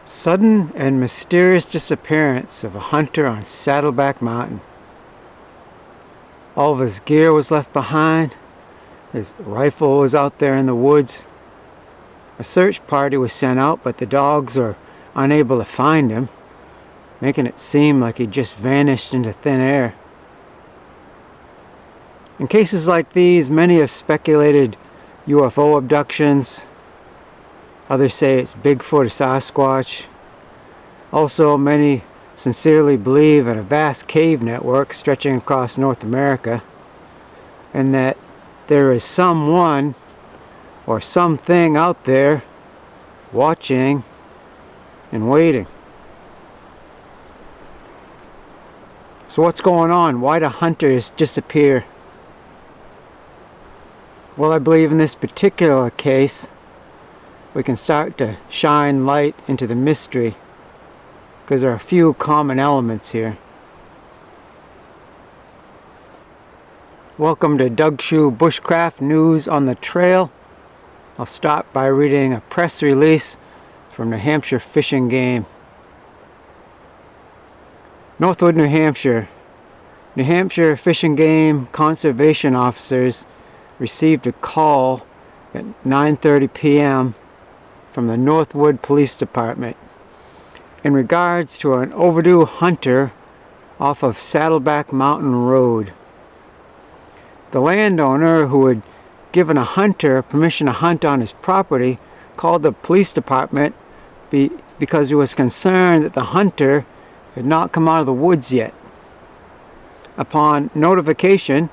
Sudden and mysterious disappearance of a hunter on Saddleback Mountain. All of his gear was left behind. His rifle was out there in the woods. A search party was sent out, but the dogs were unable to find him, making it seem like he just vanished into thin air. In cases like these, many have speculated UFO abductions. Others say it's Bigfoot or Sasquatch. Also, many sincerely believe in a vast cave network stretching across North America, and that there is someone or something out there watching and waiting. So what's going on? Why do hunters disappear? Well, I believe in this particular case, we can start to shine light into the mystery, because there are a few common elements here. Welcome to Doug Shoe Bushcraft News on the Trail. I'll start by reading a press release from New Hampshire Fish and Game. Northwood, New Hampshire. New Hampshire Fish and Game conservation officers received a call at 9:30 p.m. from the Northwood Police Department in regards to an overdue hunter off of Saddleback Mountain Road. The landowner, who had given a hunter permission to hunt on his property, called the police department because he was concerned that the hunter had not come out of the woods yet. Upon notification,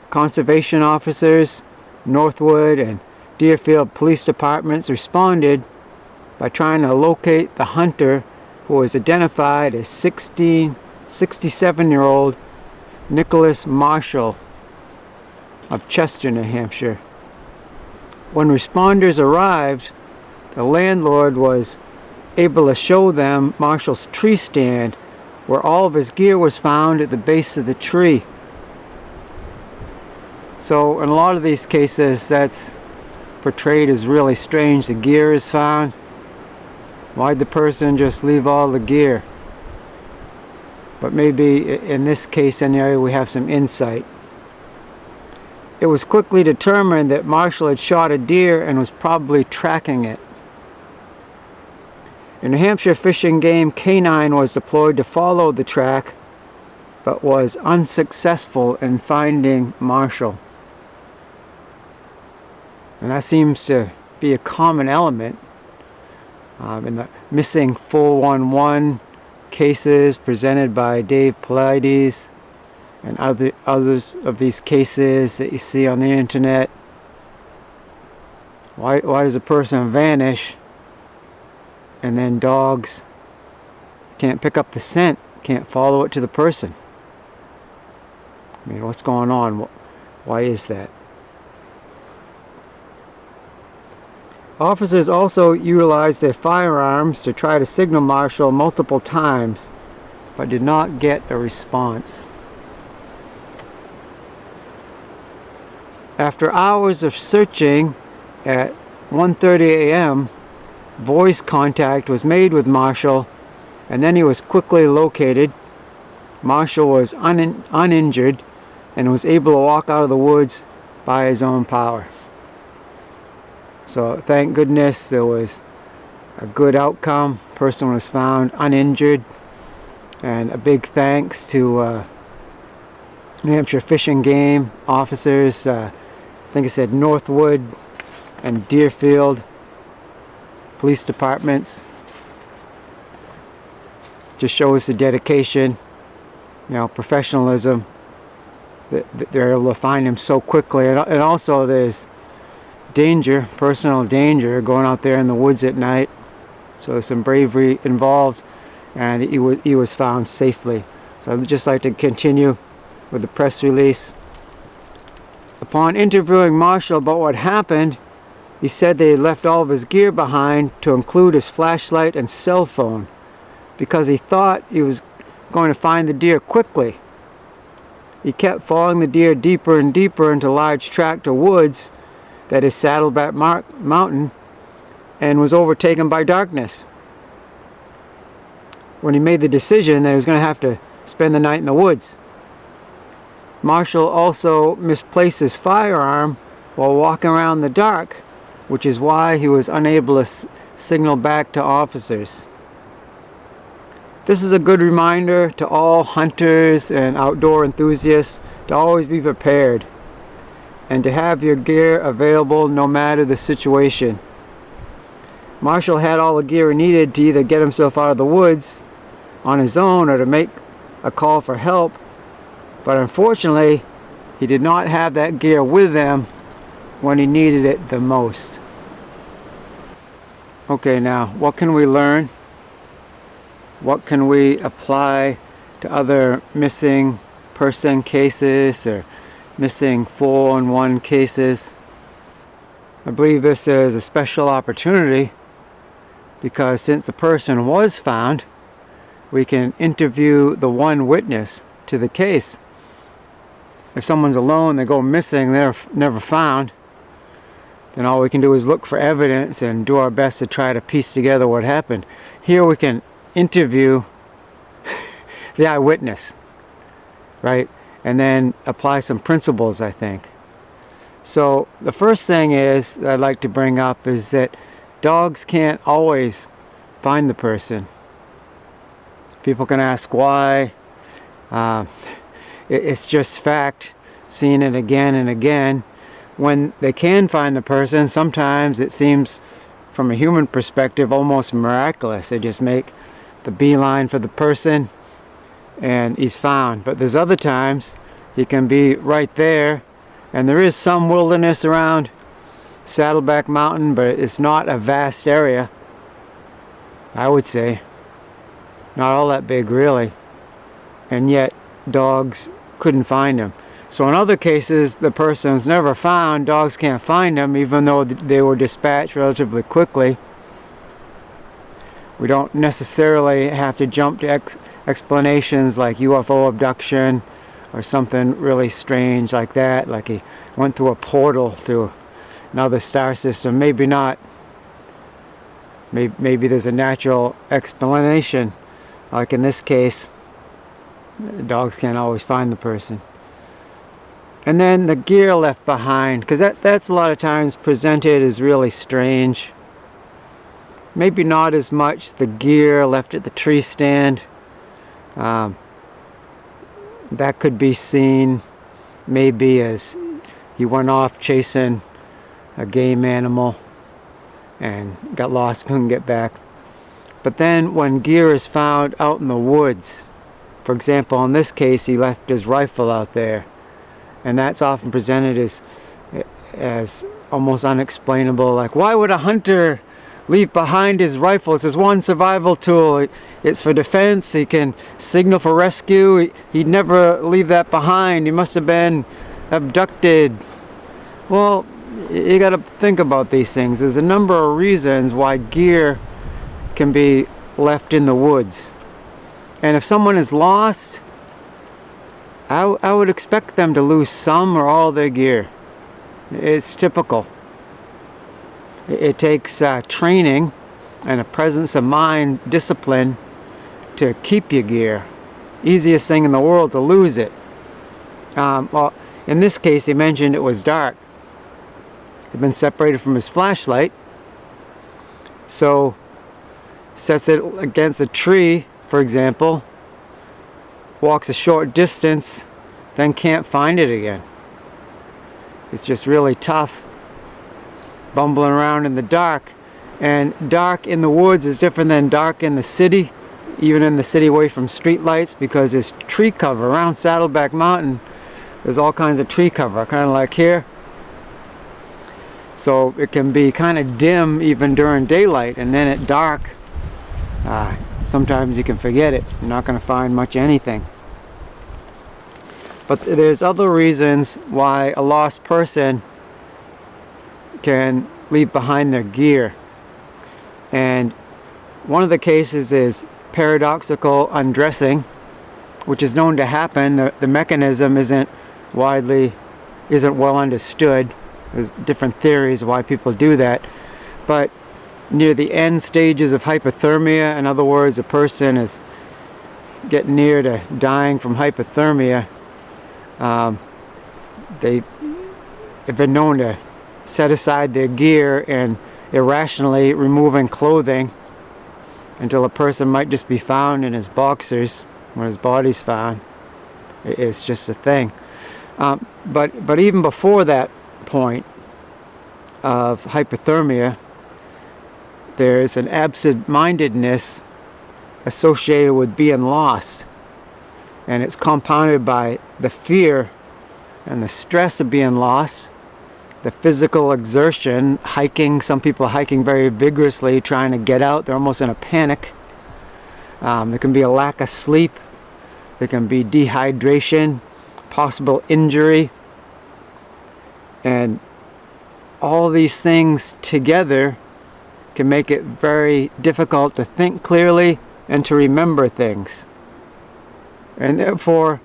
conservation officers, Northwood and Deerfield police departments responded by trying to locate the hunter, who was identified as 67-year-old Nicholas Marshall of Chester, New Hampshire. When responders arrived, the landlord was able to show them Marshall's tree stand, where all of his gear was found at the base of the tree. So in a lot of these cases, that's portrayed as really strange. The gear is found. Why'd the person just leave all the gear? But maybe in this case anyway, we have some insight. It was quickly determined that Marshall had shot a deer and was probably tracking it. A New Hampshire Fish and Game canine was deployed to follow the track, but was unsuccessful in finding Marshall. And that seems to be a common element in the missing 411 cases presented by David Paulides and others of these cases that you see on the internet. Why does a person vanish and then dogs can't pick up the scent, can't follow it to the person? I mean, what's going on? Why is that? Officers also utilized their firearms to try to signal Marshall multiple times, but did not get a response. After hours of searching, at 1:30 a.m., voice contact was made with Marshall, and then he was quickly located. Marshall was uninjured and was able to walk out of the woods by his own power. So thank goodness there was a good outcome. Person was found uninjured, and a big thanks to New Hampshire Fish and Game officers. I think I said Northwood and Deerfield police departments. Just shows the dedication, professionalism, that they're able to find him so quickly. And also there's danger, personal danger, going out there in the woods at night. So there's some bravery involved, and he was found safely. So I'd just like to continue with the press release. Upon interviewing Marshall about what happened, he said they had left all of his gear behind, to include his flashlight and cell phone, because he thought he was going to find the deer quickly. He kept following the deer deeper and deeper into large tract of woods that is Saddleback Mountain, and was overtaken by darkness. when he made the decision that he was going to have to spend the night in the woods. Marshall also misplaced his firearm while walking around in the dark, which is why he was unable to signal back to officers. This is a good reminder to all hunters and outdoor enthusiasts to always be prepared and to have your gear available no matter the situation. Marshall had all the gear he needed to either get himself out of the woods on his own or to make a call for help, but unfortunately he did not have that gear with him when he needed it the most. Okay, now what can we learn? What can we apply to other missing person cases or missing 411 cases? I believe this is a special opportunity because since the person was found, we can interview the one witness to the case. If someone's alone, they go missing, they're never found, then all we can do is look for evidence and do our best to try to piece together what happened. Here we can interview the eyewitness, right? And then apply some principles, I think. So the first thing is that I'd like to bring up is that dogs can't always find the person. People can ask why. It's just fact, seeing it again and again. When they can find the person, sometimes it seems from a human perspective almost miraculous. They just make the beeline for the person and he's found. But there's other times he can be right there, and there is some wilderness around Saddleback Mountain, but it's not a vast area, I would say. Not all that big really, and yet dogs couldn't find him. So in other cases the person was never found, dogs can't find him even though they were dispatched relatively quickly. We don't necessarily have to jump to explanations like UFO abduction or something really strange like that, like he went through a portal to another star system. Maybe not. Maybe there's a natural explanation. Like in this case, dogs can't always find the person. And then the gear left behind, because that's a lot of times presented as really strange. Maybe not as much the gear left at the tree stand. That could be seen maybe as he went off chasing a game animal and got lost, couldn't get back. But then when gear is found out in the woods, for example in this case he left his rifle out there, and that's often presented as almost unexplainable. Like, why would a hunter leave behind his rifle? It's his one survival tool. It's for defense. He can signal for rescue. He'd never leave that behind. He must have been abducted. Well, you got to think about these things. There's a number of reasons why gear can be left in the woods. And if someone is lost, I would expect them to lose some or all their gear. It's typical. It takes training and a presence of mind, discipline to keep your gear. Easiest thing in the world to lose it. Well, in this case, he mentioned it was dark. He'd been separated from his flashlight, so sets it against a tree, for example, walks a short distance, then can't find it again. It's just really tough bumbling around in the dark. And dark in the woods is different than dark in the city, even in the city away from street lights, because there's tree cover around Saddleback Mountain. There's all kinds of tree cover, kind of like here. So it can be kind of dim even during daylight, and then at dark sometimes you can forget it. You're not going to find much anything. But there's other reasons why a lost person can leave behind their gear. And one of the cases is paradoxical undressing, which is known to happen. The mechanism isn't well understood. There's different theories why people do that. But near the end stages of hypothermia, in other words, a person is get near to dying from hypothermia, they have been known to set aside their gear and irrationally removing clothing until a person might just be found in his boxers when his body's found. It's just a thing. But even before that point of hypothermia, there's an absent-mindedness associated with being lost, and it's compounded by the fear and the stress of being lost, the physical exertion, hiking. Some people are hiking very vigorously trying to get out. They're almost in a panic. There can be a lack of sleep. There can be dehydration, possible injury, and all these things together can make it very difficult to think clearly and to remember things. And therefore,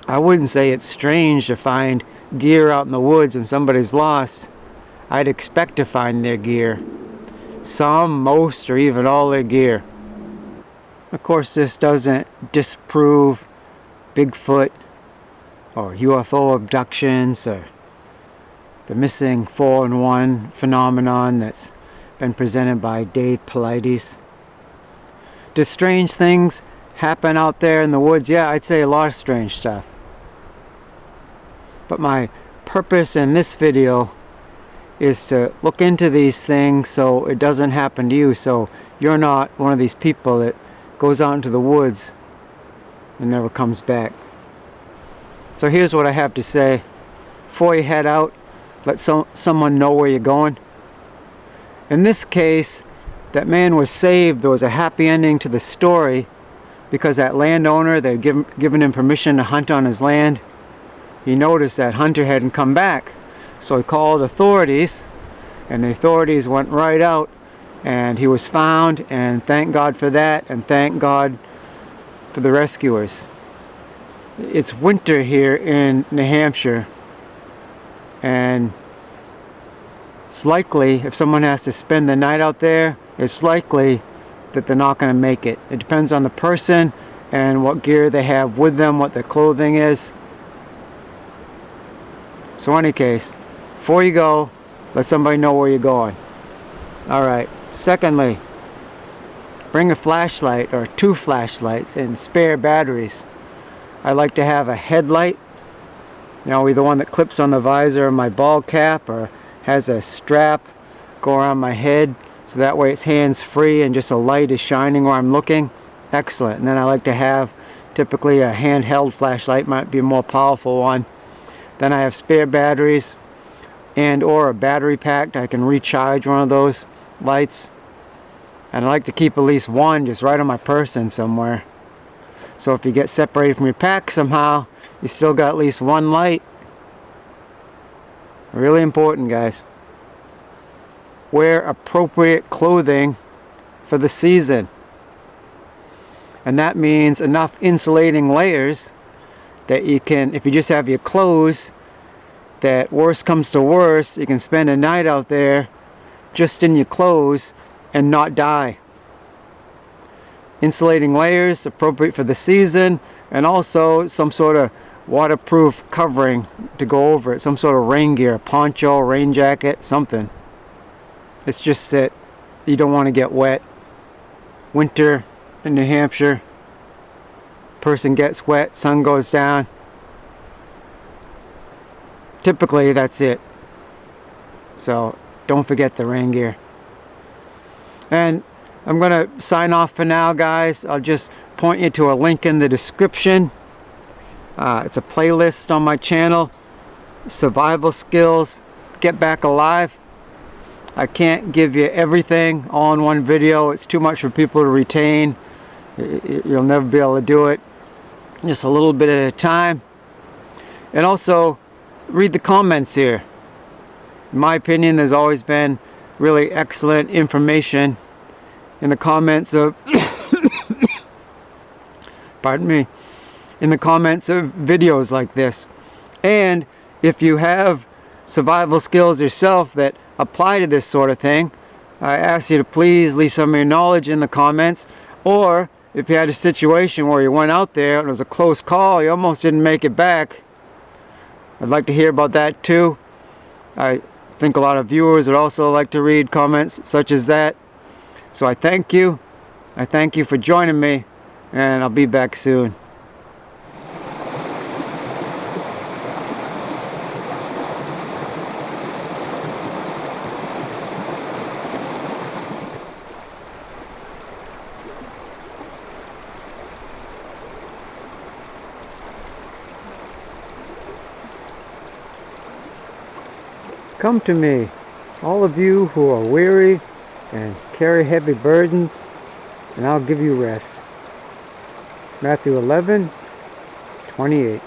I wouldn't say it's strange to find gear out in the woods when somebody's lost. I'd expect to find their gear. Some, most, or even all their gear. Of course, this doesn't disprove Bigfoot or UFO abductions or the missing 4-in-1 phenomenon that's been presented by David Paulides. Do strange things happen out there in the woods? Yeah, I'd say a lot of strange stuff. But my purpose in this video is to look into these things so it doesn't happen to you, so you're not one of these people that goes out into the woods and never comes back. So here's what I have to say. Before you head out, let someone know where you're going. In this case, that man was saved. There was a happy ending to the story because that landowner, they'd given him permission to hunt on his land. He noticed that hunter hadn't come back, so he called authorities, and the authorities went right out, and he was found, and thank God for that, and thank God for the rescuers. It's winter here in New Hampshire, and it's likely if someone has to spend the night out there, it's likely that they're not going to make it. It depends on the person and what gear they have with them, what their clothing is. So in any case, before you go, let somebody know where you're going. Alright. Secondly, bring a flashlight or 2 flashlights and spare batteries. I like to have a headlight, either one that clips on the visor of my ball cap or has a strap go around my head, so that way it's hands-free and just a light is shining where I'm looking. Excellent. And then I like to have typically a handheld flashlight, might be a more powerful one. Then I have spare batteries and or a battery pack. I can recharge one of those lights. And I like to keep at least one just right on my person somewhere. So if you get separated from your pack somehow, you still got at least one light. Really important, guys. Wear appropriate clothing for the season. And that means enough insulating layers that you can, if you just have your clothes, that worst comes to worst, you can spend a night out there just in your clothes and not die. Insulating layers appropriate for the season, and also some sort of waterproof covering to go over it, some sort of rain gear, poncho, rain jacket, something. It's just that you don't want to get wet. Winter in New Hampshire, person gets wet, sun goes down. Typically that's it. So don't forget the rain gear. And I'm going to sign off for now, guys. I'll just point you to a link in the description. It's a playlist on my channel. Survival skills, get back alive. I can't give you everything all in one video. It's too much for people to retain. You'll never be able to do it. Just a little bit at a time. And also, read the comments here. In my opinion, there's always been really excellent information in the comments of pardon me, in the comments of videos like this. And if you have survival skills yourself that apply to this sort of thing, I ask you to please leave some of your knowledge in the comments. Or if you had a situation where you went out there and it was a close call, you almost didn't make it back. I'd like to hear about that too. I think a lot of viewers would also like to read comments such as that. So I thank you. I thank you for joining me, and I'll be back soon. Come to me, all of you who are weary and carry heavy burdens, and I'll give you rest. Matthew 11:28.